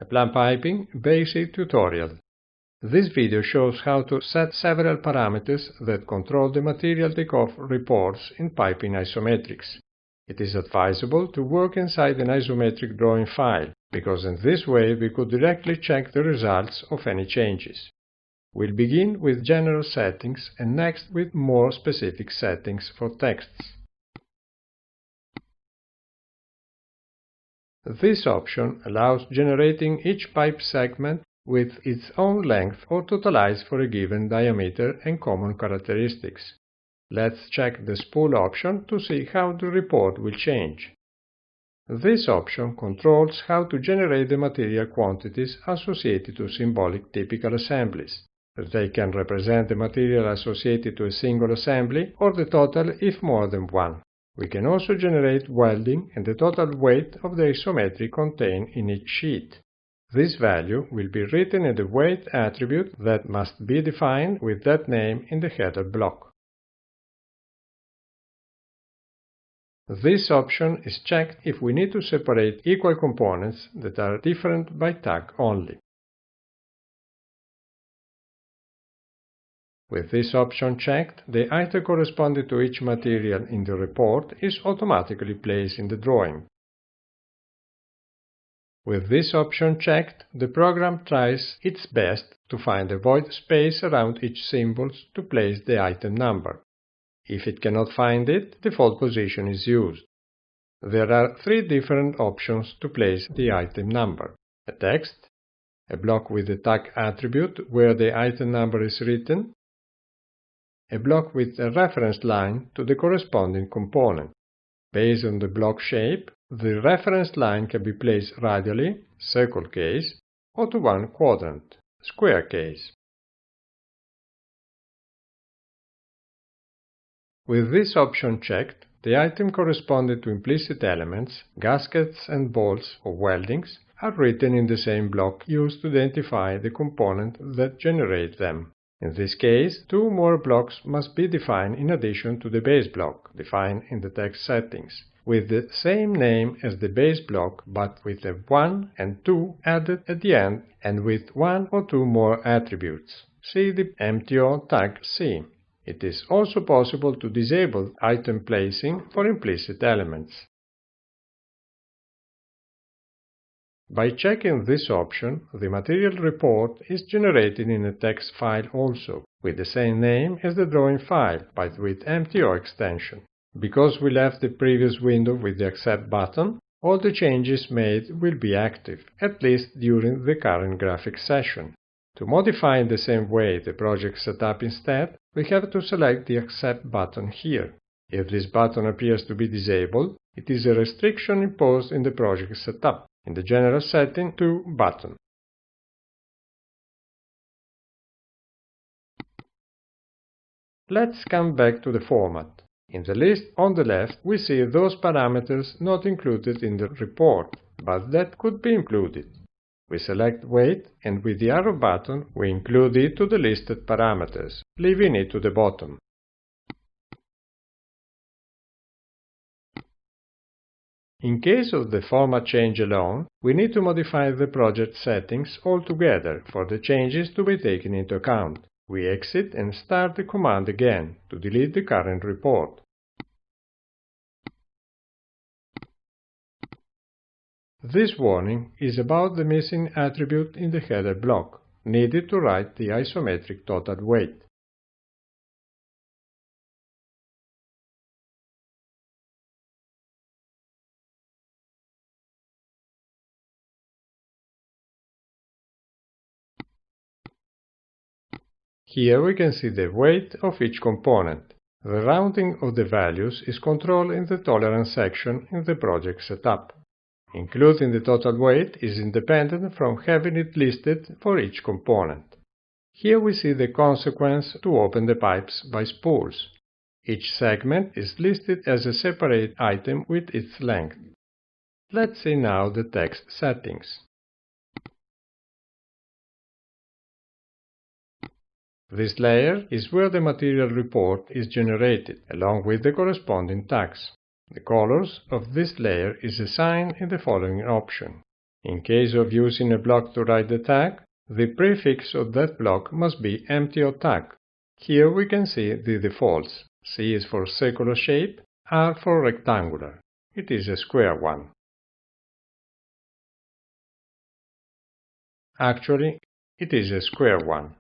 EPLANT-Piping Basic tutorial. This video shows how to set several parameters that control the material takeoff reports in piping isometrics. It is advisable to work inside an isometric drawing file, because in this way we could directly check the results of any changes. We'll begin with general settings and next with more specific settings for texts. This option allows generating each pipe segment with its own length or totalized for a given diameter and common characteristics. Let's check the spool option to see how the report will change. This option controls how to generate the material quantities associated to symbolic typical assemblies. They can represent the material associated to a single assembly or the total if more than one. We can also generate welding and the total weight of the isometric contained in each sheet. This value will be written in the weight attribute that must be defined with that name in the header block. This option is checked if we need to separate equal components that are different by tag only. With this option checked, the item corresponding to each material in the report is automatically placed in the drawing. With this option checked, the program tries its best to find a void space around each symbol to place the item number. If it cannot find it, the default position is used. There are three different options to place the item number: a text, a block with the tag attribute where the item number is written, a block with a reference line to the corresponding component. Based on the block shape, the reference line can be placed radially, circle case, or to one quadrant, square case. With this option checked, the item corresponding to implicit elements, gaskets and bolts or weldings are written in the same block used to identify the component that generates them. In this case, two more blocks must be defined in addition to the base block, defined in the text settings, with the same name as the base block but with a 1 and 2 added at the end and with one or two more attributes. See the MTO tag C. It is also possible to disable item placing for implicit elements. By checking this option, the material report is generated in a text file also, with the same name as the drawing file, but with MTO extension. Because we left the previous window with the Accept button, all the changes made will be active, at least during the current graphic session. To modify in the same way the project setup instead, we have to select the Accept button here. If this button appears to be disabled, it is a restriction imposed in the project setup, in the General Setting to button. Let's come back to the format. In the list on the left, we see those parameters not included in the report, but that could be included. We select weight, and with the arrow button, we include it to the listed parameters, leaving it to the bottom. In case of the format change alone, we need to modify the project settings altogether for the changes to be taken into account. We exit and start the command again to delete the current report. This warning is about the missing attribute in the header block, needed to write the isometric total weight. Here we can see the weight of each component. The rounding of the values is controlled in the tolerance section in the project setup. Including the total weight is independent from having it listed for each component. Here we see the consequence to open the pipes by spools. Each segment is listed as a separate item with its length. Let's see now the text settings. This layer is where the material report is generated, along with the corresponding tags. The colors of this layer is assigned in the following option. In case of using a block to write the tag, the prefix of that block must be empty of tag. Here we can see the defaults. C is for circular shape, R for rectangular. It is a square one. Actually, it is a square one.